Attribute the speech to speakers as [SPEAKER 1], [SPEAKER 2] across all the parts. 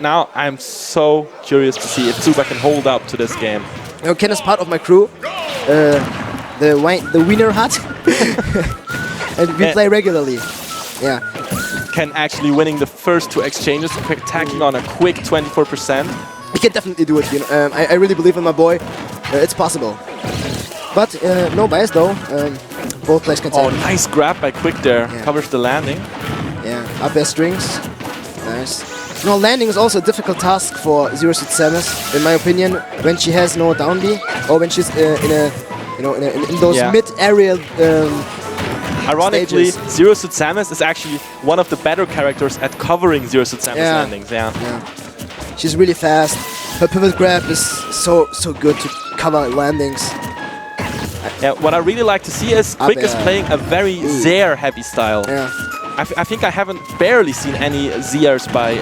[SPEAKER 1] Now I'm so curious to see if Tsuba can hold up to this game.
[SPEAKER 2] You know, Ken is part of my crew, the Wiener Hut, and we play regularly. Yeah.
[SPEAKER 1] Ken actually winning the first 2 exchanges, quick attacking on a quick 24%.
[SPEAKER 2] He can definitely do it. You know? I really believe in my boy. It's possible. But no bias though. Both players can.
[SPEAKER 1] Oh, nice grab by quiK there. Yeah. Covers the landing.
[SPEAKER 2] Yeah, up air strings. Nice. You know, landing is also a difficult task for ZSS, in my opinion, when she has no down B or when she's in those mid-aerial
[SPEAKER 1] Ironically,
[SPEAKER 2] stages.
[SPEAKER 1] ZSS is actually one of the better characters at covering ZSS landings. Yeah.
[SPEAKER 2] She's really fast. Her pivot grab is so good to cover landings.
[SPEAKER 1] Yeah, what I really like to see is quiK is playing a very Zair-heavy style.
[SPEAKER 2] Yeah.
[SPEAKER 1] I think I haven't barely seen any Zers by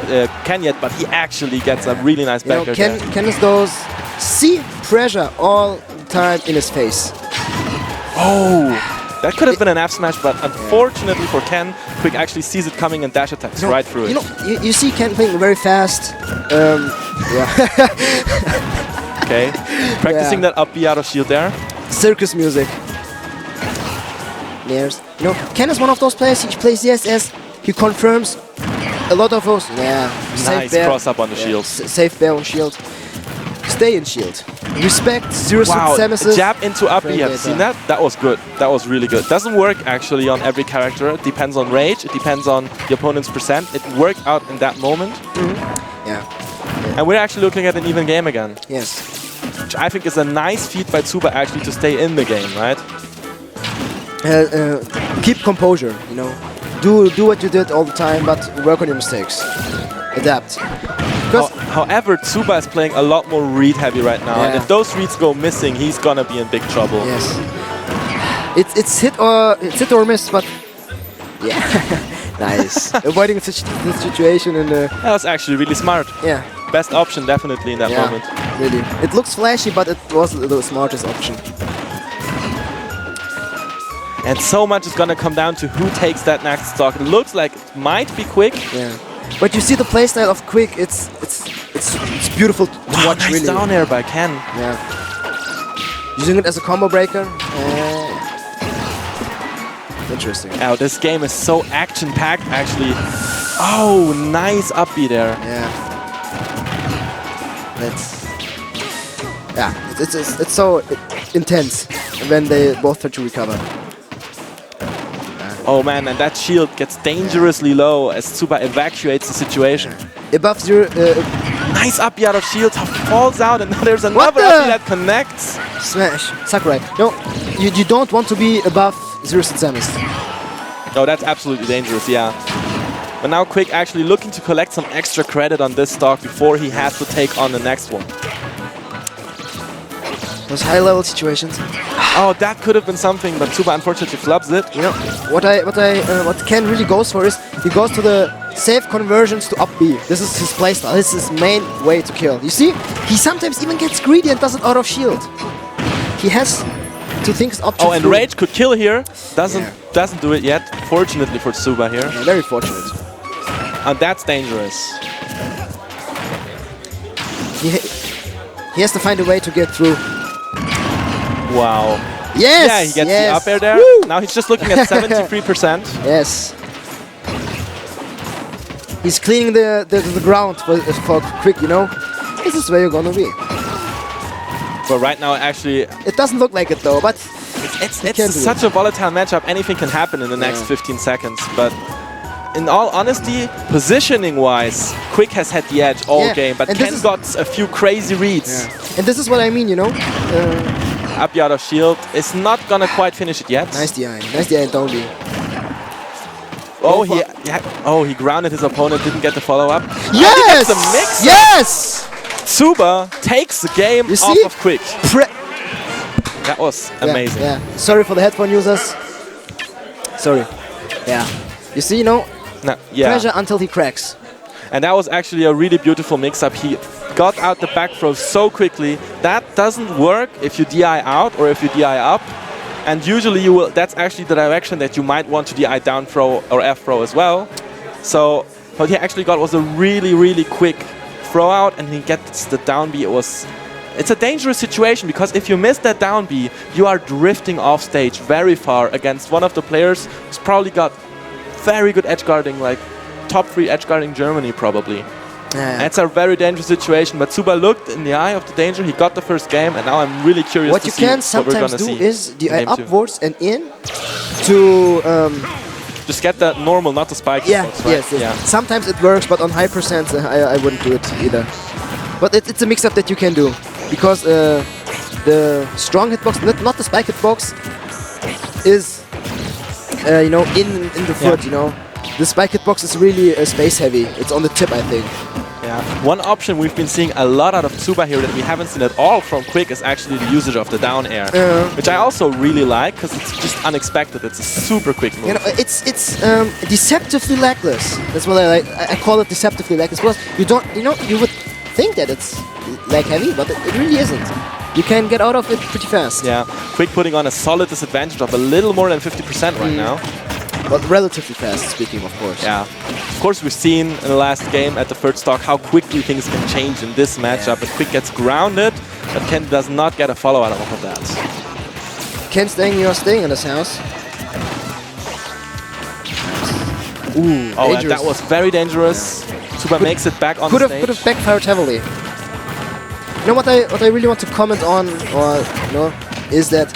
[SPEAKER 1] Ken yet, but he actually gets a really nice backer.
[SPEAKER 2] Ken is those see pressure all the time in his face.
[SPEAKER 1] Oh, that could have been an F smash, but unfortunately for Ken, quiK actually sees it coming and dash attacks right through it.
[SPEAKER 2] You see Ken playing very fast.
[SPEAKER 1] Okay, practicing that up B out of shield there.
[SPEAKER 2] Circus music. There's, Ken is one of those players. He plays ZSS. He confirms a lot of those. Yeah,
[SPEAKER 1] nice cross up on the shield.
[SPEAKER 2] Safe bear on shield. Stay in shield. Respect ZSS.
[SPEAKER 1] Jab into up B. Have you seen that? That was good. That was really good. Doesn't work actually on every character. It depends on rage. It depends on the opponent's percent. It worked out in that moment. And we're actually looking at an even game again.
[SPEAKER 2] Yes.
[SPEAKER 1] Which I think is a nice feat by Tsuba actually to stay in the game, right?
[SPEAKER 2] Keep composure, do what you did all the time, but work on your mistakes. Adapt.
[SPEAKER 1] However, Tsuba is playing a lot more read heavy right now, and if those reads go missing, he's gonna be in big trouble.
[SPEAKER 2] Yes. It's hit or miss, but yeah, nice. Avoiding this situation in the.
[SPEAKER 1] That was actually really smart.
[SPEAKER 2] Yeah.
[SPEAKER 1] Best option definitely in that moment.
[SPEAKER 2] Really. It looks flashy, but it was the smartest option.
[SPEAKER 1] And so much is gonna come down to who takes that next stock. It looks like it might be quiK.
[SPEAKER 2] Yeah. But you see the playstyle of quiK, it's beautiful to watch.
[SPEAKER 1] Nice
[SPEAKER 2] really.
[SPEAKER 1] Down air by Ken.
[SPEAKER 2] Yeah. Using it as a combo breaker. Interesting.
[SPEAKER 1] Oh, this game is so action-packed actually. Oh, nice up B there.
[SPEAKER 2] Yeah. It's so intense when they both try to recover.
[SPEAKER 1] Oh man, and that shield gets dangerously low as Tsuba evacuates the situation.
[SPEAKER 2] Above zero.
[SPEAKER 1] Nice up out of shield, falls out, and now there's another up that connects.
[SPEAKER 2] Smash. Sakurai. No, you don't want to be above ZSS.
[SPEAKER 1] No, that's absolutely dangerous, yeah. But now quiK actually looking to collect some extra credit on this stock before he has to take on the next one.
[SPEAKER 2] Those high-level situations.
[SPEAKER 1] Oh, that could have been something, but Tsuba unfortunately flubs it.
[SPEAKER 2] What Ken really goes for is he goes to the safe conversions to up B. This is his playstyle. This is his main way to kill. You see, he sometimes even gets greedy and does it out of shield. He has to think up.
[SPEAKER 1] Oh, and rage could kill here. Doesn't do it yet. Fortunately for Tsuba here.
[SPEAKER 2] Yeah, very fortunate.
[SPEAKER 1] And that's dangerous.
[SPEAKER 2] He has to find a way to get through.
[SPEAKER 1] Wow.
[SPEAKER 2] Yes!
[SPEAKER 1] Yeah, he gets the up air there.
[SPEAKER 2] Woo!
[SPEAKER 1] Now he's just looking at 73%.
[SPEAKER 2] Yes. He's cleaning the ground for quiK, This is where you're gonna be.
[SPEAKER 1] But right now, actually...
[SPEAKER 2] It doesn't look like it though, but...
[SPEAKER 1] It's such a volatile matchup. Anything can happen in the next 15 seconds. But in all honesty, positioning-wise, quiK has had the edge all game. But Ken got a few crazy reads.
[SPEAKER 2] Yeah. And this is what I mean,
[SPEAKER 1] Up out of shield is not gonna quite finish it yet.
[SPEAKER 2] Nice DI. Nice DI, don't be.
[SPEAKER 1] Oh, he grounded his opponent, didn't get the follow-up.
[SPEAKER 2] Yes!
[SPEAKER 1] The mix.
[SPEAKER 2] Yes!
[SPEAKER 1] Tsuba takes the game off of quiK. That was amazing.
[SPEAKER 2] Yeah. Sorry for the headphone users. Sorry. Yeah. You see, pressure until he cracks.
[SPEAKER 1] And that was actually a really beautiful mix-up. He got out the back throw so quickly. That doesn't work if you DI out or if you DI up. And usually you will. That's actually the direction that you might want to DI down throw or F throw as well. So what he actually got was a really, really quick throw out and he gets the down B. It's a dangerous situation because if you miss that down B, you are drifting off stage very far against one of the players who's probably got very good edge guarding, like top 3 edge guarding Germany probably.
[SPEAKER 2] Yeah.
[SPEAKER 1] It's a very dangerous situation, but Tsuba looked in the eye of the danger. He got the first game, and now I'm really curious
[SPEAKER 2] what
[SPEAKER 1] to
[SPEAKER 2] you
[SPEAKER 1] see
[SPEAKER 2] can
[SPEAKER 1] what we're
[SPEAKER 2] sometimes
[SPEAKER 1] gonna
[SPEAKER 2] do
[SPEAKER 1] see.
[SPEAKER 2] is the
[SPEAKER 1] in game 2.
[SPEAKER 2] upwards and in to
[SPEAKER 1] Just get that normal, not the spike.
[SPEAKER 2] yeah,
[SPEAKER 1] hitbox, right?
[SPEAKER 2] yes. Sometimes it works, but on high percents I wouldn't do it either. But it's a mix-up that you can do because the strong hitbox, not the spike hitbox, is you know, in the foot. You know, the spike hitbox is really space heavy. It's on the tip, I think.
[SPEAKER 1] Yeah. One option we've been seeing a lot out of Tsuba here that we haven't seen at all from quiK is actually the usage of the down air, which I also really like because it's just unexpected. It's a super quick move.
[SPEAKER 2] You know, it's deceptively lagless. That's what I like. I call it deceptively lagless because you would think that it's lag heavy, but it really isn't. You can get out of it pretty fast.
[SPEAKER 1] Yeah, quiK putting on a solid disadvantage of a little more than 50% right now.
[SPEAKER 2] But relatively fast, speaking, of course.
[SPEAKER 1] Yeah. Of course, we've seen in the last game at the third stock how quickly things can change in this matchup. But quiK gets grounded, but Ken does not get a follow out of that.
[SPEAKER 2] Ken staying in this house. Ooh,
[SPEAKER 1] oh,
[SPEAKER 2] dangerous.
[SPEAKER 1] and that was very dangerous. Tsuba makes it back on the stage.
[SPEAKER 2] Could have backfired heavily. You know what I really want to comment on, or is that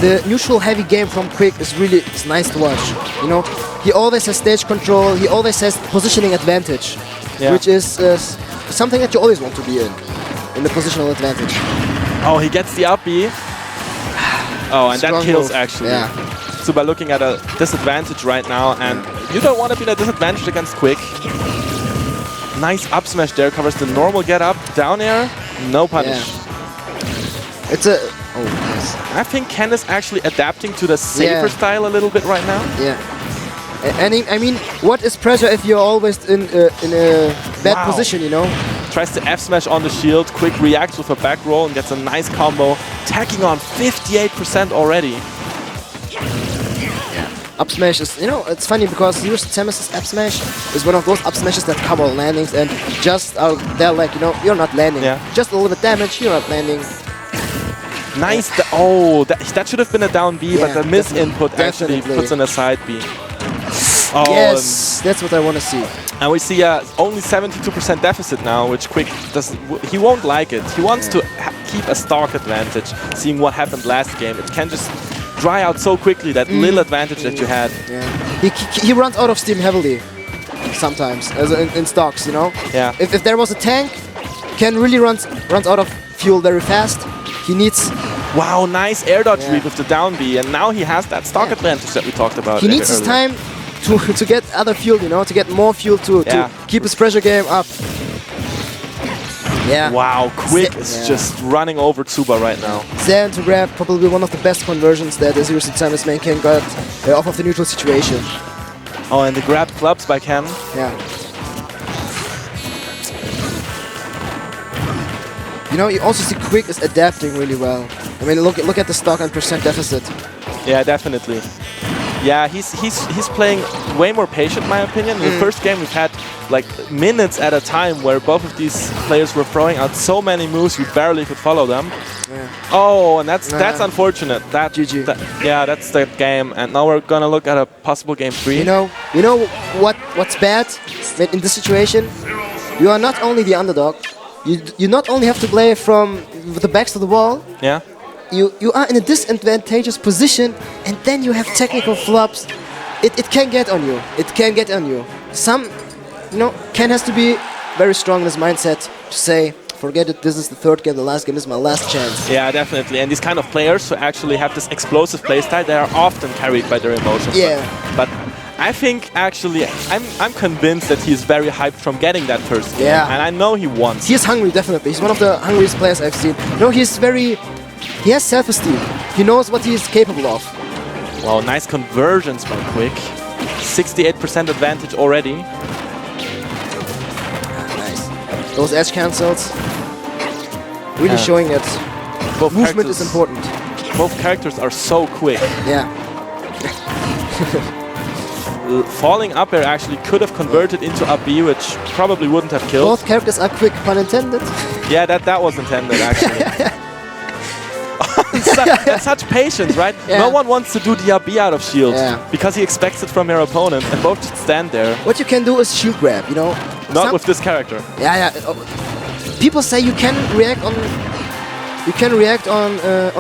[SPEAKER 2] the neutral heavy game from quiK is nice to watch. You know, he always has stage control. He always has positioning advantage, which is something that you always want to be in the positional advantage.
[SPEAKER 1] Oh, he gets the up B. Oh, and
[SPEAKER 2] Strong
[SPEAKER 1] that kills
[SPEAKER 2] move.
[SPEAKER 1] actually.
[SPEAKER 2] Yeah.
[SPEAKER 1] Tsuba looking at a disadvantage right now, and you don't want to be at a disadvantage against quiK. Nice up smash there, covers the normal get up, down air, no punish.
[SPEAKER 2] Yeah. It's a nice.
[SPEAKER 1] I think Ken is actually adapting to the safer style a little bit right now.
[SPEAKER 2] Yeah. And I mean, what is pressure if you're always in a bad position, you know?
[SPEAKER 1] Tries to F smash on the shield, quiK reacts with a back roll and gets a nice combo, tacking on 58% already.
[SPEAKER 2] Up smash is, you know, it's funny because Samus's up smash is one of those up smashes that cover landings and just they're like, you know, you're not landing. Just a little bit damage, you're not landing.
[SPEAKER 1] Nice. That should have been a down B, but the miss input actually puts in a side B. Oh,
[SPEAKER 2] yes, that's what I want to see.
[SPEAKER 1] And we see only 72% deficit now, which quiK doesn't. He won't like it. He wants to keep a stock advantage, seeing what happened last game. It can just dry out so quickly, that little advantage that you had.
[SPEAKER 2] Yeah. He runs out of steam heavily sometimes, as in stocks, you know?
[SPEAKER 1] Yeah.
[SPEAKER 2] If there was a tank, Ken really runs out of fuel very fast. He needs...
[SPEAKER 1] Wow, nice air dodge read with the down B, and now he has that stock advantage that we talked about.
[SPEAKER 2] He needs his time to get other fuel, you know, to get more fuel to keep his pressure game up. Yeah.
[SPEAKER 1] Wow, quiK is just running over Tsuba right now.
[SPEAKER 2] Zen to grab, probably one of the best conversions that the Samus main Ken got off of the neutral situation.
[SPEAKER 1] Oh, and the grab clubs by Ken.
[SPEAKER 2] Yeah. You know, you also see quiK is adapting really well. I mean, look at the stock and percent deficit.
[SPEAKER 1] Yeah, definitely. Yeah, he's playing way more patient, in my opinion. In the first game, we've had like minutes at a time where both of these players were throwing out so many moves we barely could follow them.
[SPEAKER 2] Yeah.
[SPEAKER 1] Oh, and that's unfortunate.
[SPEAKER 2] GG.
[SPEAKER 1] That's the game. And now we're gonna look at a possible game 3.
[SPEAKER 2] You know what's bad in this situation? You are not only the underdog. You not only have to play from the backs to the wall.
[SPEAKER 1] Yeah.
[SPEAKER 2] You are in a disadvantageous position, and then you have technical flops. It can get on you. It can get on you. Ken has to be very strong in his mindset to say, forget it, this is the third game, the last game, this is my last chance.
[SPEAKER 1] Yeah, definitely. And these kind of players who actually have this explosive playstyle, they are often carried by their emotions.
[SPEAKER 2] Yeah.
[SPEAKER 1] But I think actually, I'm convinced that he's very hyped from getting that first game.
[SPEAKER 2] Yeah.
[SPEAKER 1] And I know he wants.
[SPEAKER 2] He is hungry, definitely. He's one of the hungriest players I've seen. He has self-esteem. He knows what he is capable of.
[SPEAKER 1] Wow, nice conversions by quiK. 68% advantage already.
[SPEAKER 2] Nice. Those edge cancels. Really showing that movement is important.
[SPEAKER 1] Both characters are so quick.
[SPEAKER 2] Yeah.
[SPEAKER 1] falling up air actually could have converted into up B, which probably wouldn't have killed.
[SPEAKER 2] Both characters are quick, pun intended.
[SPEAKER 1] Yeah, that was intended actually. That's such patience, right?
[SPEAKER 2] Yeah.
[SPEAKER 1] No one wants to do the up B out of shield because he expects it from your opponent, and both just stand there.
[SPEAKER 2] What you can do is shield grab, you know?
[SPEAKER 1] Not with this character.
[SPEAKER 2] Yeah. People say you can react on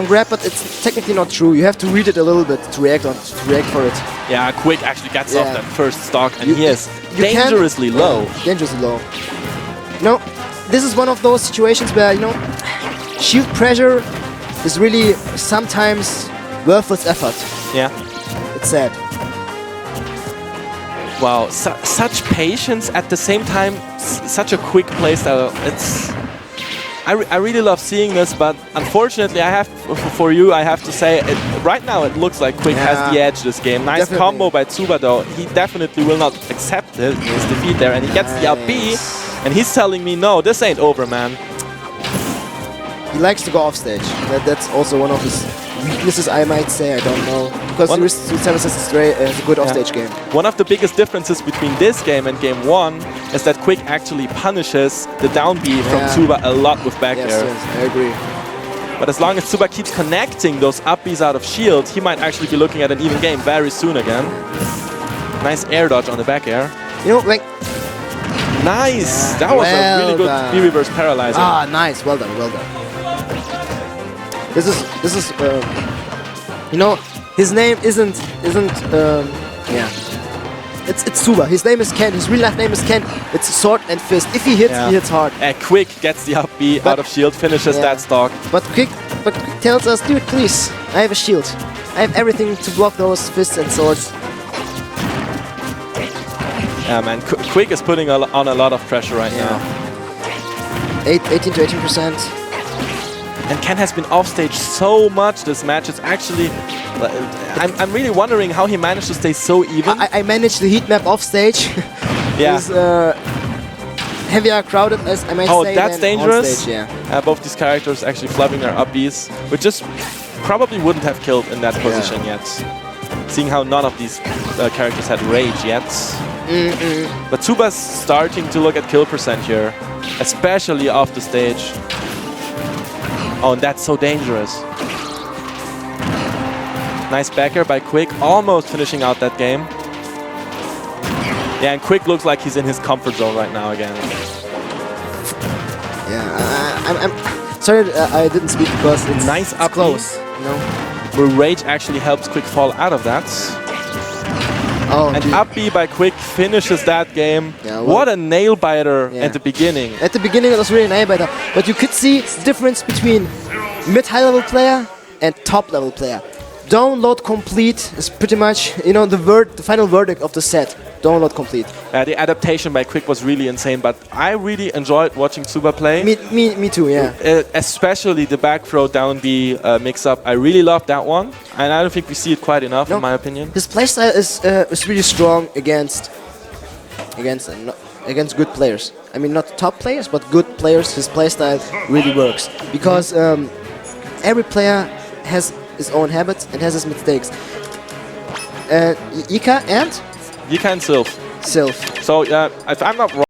[SPEAKER 2] grab, but it's technically not true. You have to read it a little bit to react for it.
[SPEAKER 1] Yeah, quiK actually gets off that first stock, and he is dangerously low.
[SPEAKER 2] Dangerously low. You know, this is one of those situations where, you know, shield pressure is really sometimes worthless effort.
[SPEAKER 1] Yeah.
[SPEAKER 2] It's sad.
[SPEAKER 1] Wow, such patience at the same time, such a quick playstyle. I really love seeing this, but unfortunately, I have to say, right now it looks like quiK has the edge this game. Nice combo by Tsuba though. He definitely will not accept his defeat there, and he gets the up B, and he's telling me, no, this ain't over, man.
[SPEAKER 2] He likes to go off stage. That's also one of his weaknesses, I might say. I don't know, because ZSS is a good offstage game.
[SPEAKER 1] One of the biggest differences between this game and game 1 is that quiK actually punishes the down B from Tsuba a lot with back air.
[SPEAKER 2] Yes, I agree.
[SPEAKER 1] But as long as Tsuba keeps connecting those up Bs out of shield, he might actually be looking at an even game very soon again. Nice air dodge on the back air.
[SPEAKER 2] You know, like...
[SPEAKER 1] Nice! That was a really good B-reverse paralyzer.
[SPEAKER 2] Ah, nice. Well done, well done. This is you know, his name isn't it's Tsuba. His name is Ken. His real life name is Ken. It's sword and fist. If he hits, he hits hard.
[SPEAKER 1] quiK gets the up B out of shield, finishes that stock.
[SPEAKER 2] But quiK tells us, dude, please, I have a shield. I have everything to block those fists and swords.
[SPEAKER 1] Yeah, man, quiK is putting on a lot of pressure right now.
[SPEAKER 2] 18 to 18%.
[SPEAKER 1] And Ken has been offstage so much this match. It's actually... I'm really wondering how he managed to stay so even.
[SPEAKER 2] I managed the heat map offstage. It's heavier crowded, as I might say.
[SPEAKER 1] Oh, that's dangerous.
[SPEAKER 2] Stage,
[SPEAKER 1] both these characters actually flubbing their up Bs, which just probably wouldn't have killed in that position yet. Seeing how none of these characters had rage yet. But Tsuba's starting to look at kill percent here, especially off the stage. Oh, and that's so dangerous. Nice back air by quiK, almost finishing out that game. Yeah, and quiK looks like he's in his comfort zone right now again.
[SPEAKER 2] Yeah, I'm sorry I didn't speak because it's
[SPEAKER 1] nice up
[SPEAKER 2] close. You know?
[SPEAKER 1] Where rage actually helps quiK fall out of that.
[SPEAKER 2] Oh,
[SPEAKER 1] and up B by quiK finishes that game.
[SPEAKER 2] Yeah, well,
[SPEAKER 1] what a nail biter at the beginning.
[SPEAKER 2] At the beginning it was really a nail biter, but you could see the difference between mid-high level player and top level player. Download complete is pretty much, you know, the final verdict of the set. Download complete.
[SPEAKER 1] The adaptation by quiK was really insane, but I really enjoyed watching Tsuba play.
[SPEAKER 2] Me too, yeah.
[SPEAKER 1] Especially the back throw down B mix-up. I really loved that one, and I don't think we see it quite enough, in my opinion.
[SPEAKER 2] His playstyle is really strong against good players. I mean, not top players, but good players. His playstyle really works because every player has his own habits and has his mistakes. quiK and
[SPEAKER 1] quiK and Sylph.
[SPEAKER 2] Sylph.
[SPEAKER 1] So if I'm not wrong.